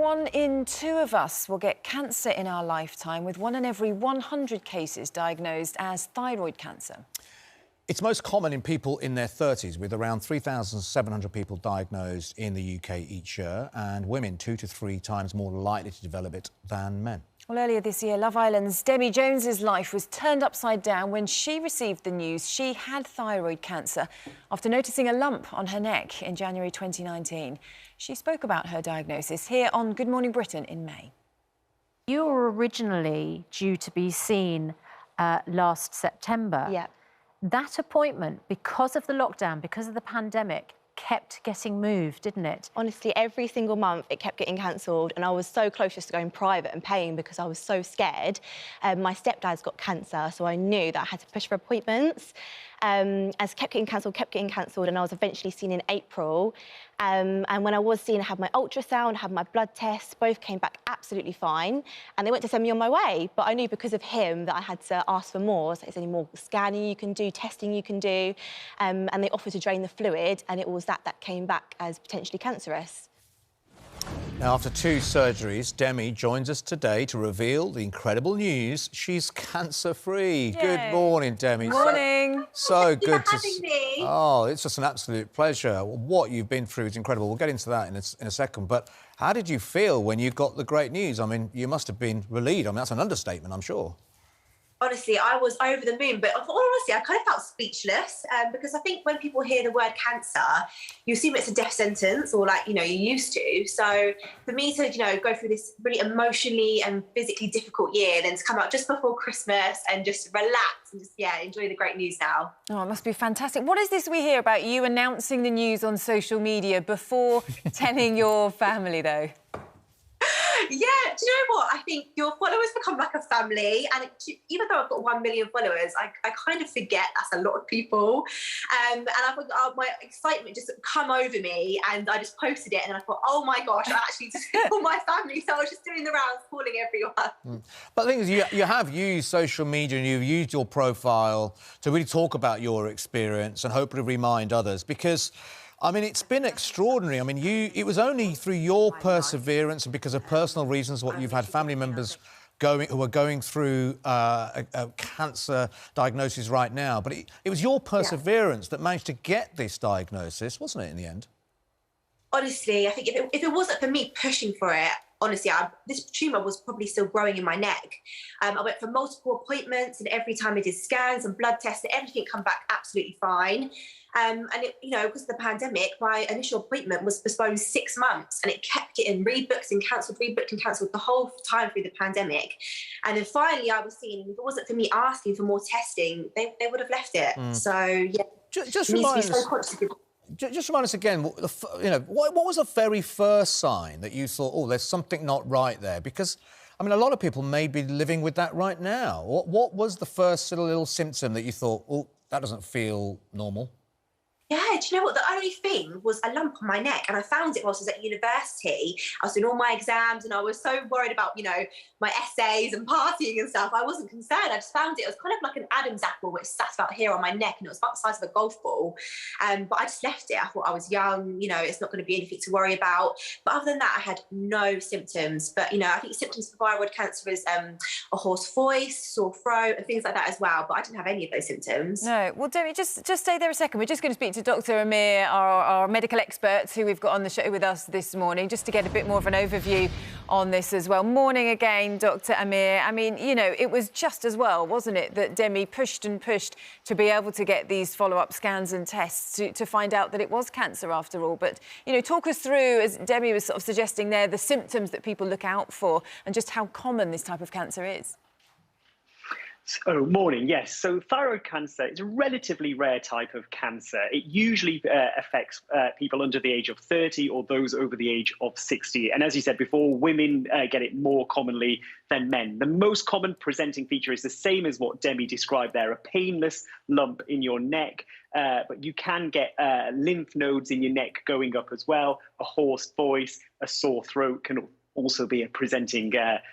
1 in 2 of us will get cancer in our lifetime, with 1 in every 100 cases diagnosed as thyroid cancer. It's most common in people in their 30s, with around 3,700 people diagnosed in the UK each year, and women 2 to 3 times more likely to develop it than men. Well, earlier this year, Love Island's Demi Jones's life was turned upside down when she received the news she had thyroid cancer after noticing a lump on her neck in January 2019. She spoke about her diagnosis here on Good Morning Britain in May. You were originally due to be seen last September. Yeah. That appointment, because of the lockdown, because of the pandemic, kept getting moved, didn't it? Honestly, every single month it kept getting cancelled, and I was so close just to going private and paying because I was so scared. My stepdad's got cancer, so I knew that I had to push for appointments. As kept getting cancelled, and I was eventually seen in April. And when I was seen, I had my ultrasound, I had my blood tests, both came back absolutely fine, and they went to send me on my way. But I knew because of him that I had to ask for more. So, is there any more scanning you can do, testing you can do? And they offered to drain the fluid, and it was that came back as potentially cancerous. Now, after 2 surgeries, Demi joins us today to reveal the incredible news. She's cancer-free. Yay. Good morning, Demi. Morning. So good to having me. Oh, it's just an absolute pleasure. What you've been through is incredible. We'll get into that in a second. But how did you feel when you got the great news? I mean, you must have been relieved. I mean, that's an understatement, I'm sure. Honestly, I was over the moon, but honestly, I kind of felt speechless because I think when people hear the word cancer, you assume it's a death sentence, or like, you're used to. So for me to, go through this really emotionally and physically difficult year, then to come out just before Christmas and just relax and just, enjoy the great news now. Oh, it must be fantastic. What is this we hear about you announcing the news on social media before telling your family, though? Yeah, do you know what? I think your followers become like a family, and even though I've got 1 million followers, I kind of forget that's a lot of people. And I thought, my excitement just come over me, and I just posted it, and I thought, oh my gosh, I actually just called my family. So I was just doing the rounds, calling everyone. But the thing is, you have used social media and you've used your profile to really talk about your experience and hopefully remind others, because I mean, it's been extraordinary. I mean, it was only through your perseverance and because of personal reasons, what you've had family members who are going through a cancer diagnosis right now. But it was your perseverance that managed to get this diagnosis, wasn't it, in the end? Honestly, I think if it wasn't for me pushing for it, honestly, this tumour was probably still growing in my neck. I went for multiple appointments, and every time I did scans and blood tests, and everything come back absolutely fine. And because of the pandemic, my initial appointment was postponed 6 months, and it kept getting rebooked and cancelled the whole time through the pandemic. And then finally, I was seeing, if it wasn't for me asking for more testing, they would have left it. So yeah, just remind us. Just remind us again, what was the very first sign that you thought, oh, there's something not right there? Because, I mean, a lot of people may be living with that right now. What was the first little symptom that you thought, oh, that doesn't feel normal? Yeah, do you know what? The only thing was a lump on my neck, and I found it whilst I was at university. I was doing all my exams, and I was so worried about, my essays and partying and stuff. I wasn't concerned. I just found it. It was kind of like an Adam's apple, which sat about here on my neck, and it was about the size of a golf ball. But I just left it. I thought I was young, it's not going to be anything to worry about. But other than that, I had no symptoms. But, I think symptoms for thyroid cancer is a hoarse voice, sore throat, and things like that as well. But I didn't have any of those symptoms. No. Well, Demi, just stay there a second. We're just going to speak to Dr. Amir, our medical experts who we've got on the show with us this morning, just to get a bit more of an overview on this as well. Morning again, Dr. Amir. I mean, it was just as well, wasn't it, that Demi pushed and pushed to be able to get these follow-up scans and tests to find out that it was cancer after all. But, talk us through, as Demi was sort of suggesting there, the symptoms that people look out for and just how common this type of cancer is. So, morning, yes. So thyroid cancer is a relatively rare type of cancer. It usually affects people under the age of 30 or those over the age of 60. And as you said before, women get it more commonly than men. The most common presenting feature is the same as what Demi described there, a painless lump in your neck. But you can get lymph nodes in your neck going up as well. A hoarse voice, a sore throat can also be a presenting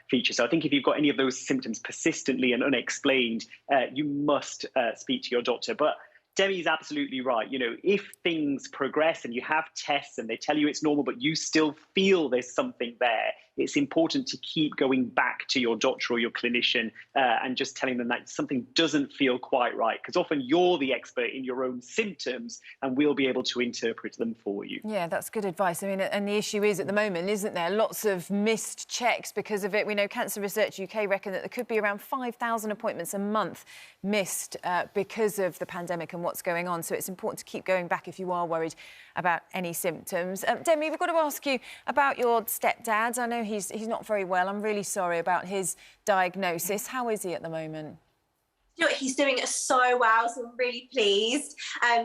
feature. So I think if you've got any of those symptoms persistently and unexplained, you must speak to your doctor. But Demi's absolutely right. You know, if things progress and you have tests and they tell you it's normal, but you still feel there's something there, it's important to keep going back to your doctor or your clinician and just telling them that something doesn't feel quite right, because often you're the expert in your own symptoms and we'll be able to interpret them for you. Yeah, that's good advice. I mean, and the issue is at the moment, isn't there, lots of missed checks because of it. We know Cancer Research UK reckon that there could be around 5,000 appointments a month missed because of the pandemic and what's going on. So it's important to keep going back if you are worried about any symptoms. Demi, we've got to ask you about your stepdad. I know he's not very well. I'm really sorry about his diagnosis. How is he at the moment? You know, he's doing so well, so I'm really pleased.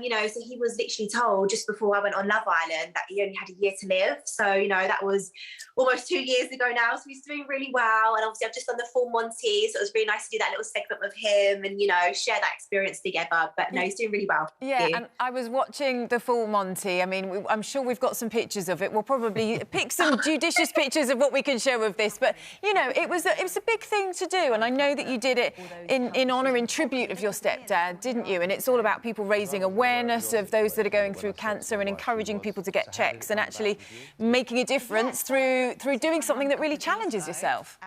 You know, so he was literally told just before I went on Love Island that he only had a year to live. So, you know, that was almost 2 years ago now. So he's doing really well. And obviously I've just done the full Monty, so it was really nice to do that little segment with him and, you know, share that experience together. But no, he's doing really well. Yeah, and I was watching the full Monty. I mean, I'm sure we've got some pictures of it. We'll probably pick some judicious pictures of what we can show of this. But, you know, it was a big thing to do. And I know that you did it in honour, in tribute of your stepdad, didn't you? And it's all about people raising awareness of those that are going through cancer and encouraging people to get checks and actually making a difference through doing something that really challenges yourself.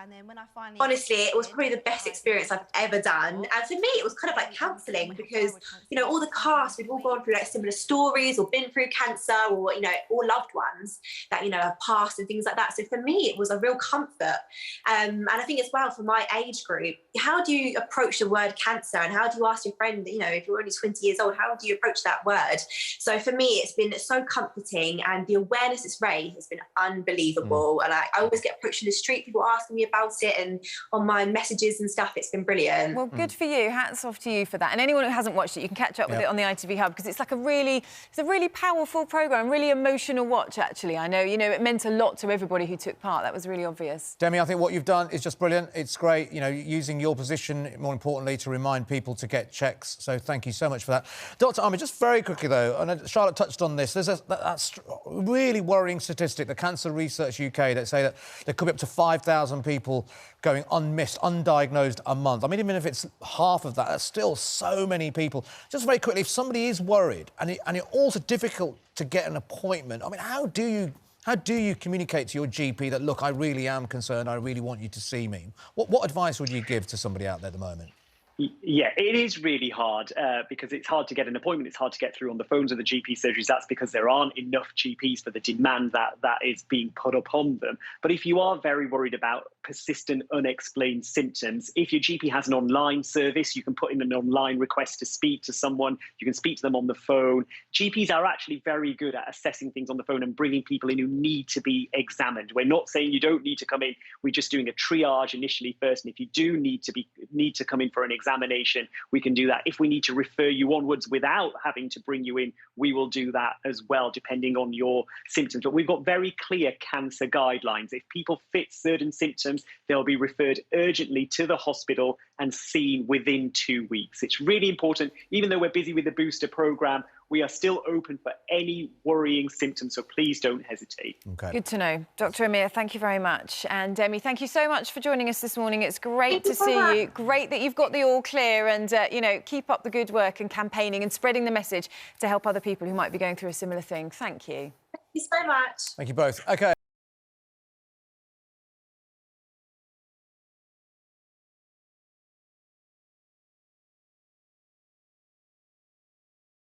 Honestly, it was probably the best experience I've ever done. And for me, it was kind of like counselling because, you know, all the cast, we've all gone through like similar stories or been through cancer or, you know, all loved ones that, you know, have passed and things like that. So for me, it was a real comfort. And I think as well, for my age group, how do you approach the word cancer? And how do you ask your friend, you know, if you're only 20 years old, how do you approach that word? So for me, it's been so comforting, and the awareness it's raised has been unbelievable. And I always get approached in the street, people asking me about it, and on my messages and stuff, it's been brilliant. Well, good for you. Hats off to you for that. And anyone who hasn't watched it, you can catch up with it on the ITV Hub, because it's like it's a really powerful programme, really emotional watch, actually. I know, you know, it meant a lot to everybody who took part. That was really obvious. Demi, I think what you've done is just brilliant. It's great, you know, using your position, more importantly, to remind people to get checks. So thank you so much for that. Dr. Army, just very quickly, though, and Charlotte touched on this, there's that really worrying statistic, the Cancer Research UK, that say that there could be up to 5,000 people going undiagnosed a month. I mean, even if it's half of that, that's still so many people. Just very quickly, if somebody is worried and it's also difficult to get an appointment, I mean, how do you communicate to your GP that, look, I really am concerned, I really want you to see me? What advice would you give to somebody out there at the moment? Yeah, it is really hard because it's hard to get an appointment. It's hard to get through on the phones of the GP surgeries. That's because there aren't enough GPs for the demand that is being put upon them. But if you are very worried about persistent, unexplained symptoms, if your GP has an online service, you can put in an online request to speak to someone. You can speak to them on the phone. GPs are actually very good at assessing things on the phone and bringing people in who need to be examined. We're not saying you don't need to come in. We're just doing a triage initially first. And if you do need to come in for an examination, we can do that. If we need to refer you onwards without having to bring you in, we will do that as well, depending on your symptoms. But we've got very clear cancer guidelines. If people fit certain symptoms, they'll be referred urgently to the hospital and seen within 2 weeks. It's really important. Even though we're busy with the booster programme, we are still open for any worrying symptoms, so please don't hesitate. Okay. Good to know. Dr. Amir, thank you very much. And Demi, thank you so much for joining us this morning. It's great to see you. Great that you've got the all clear, and, you know, keep up the good work and campaigning and spreading the message to help other people who might be going through a similar thing. Thank you. Thank you so much. Thank you both. OK.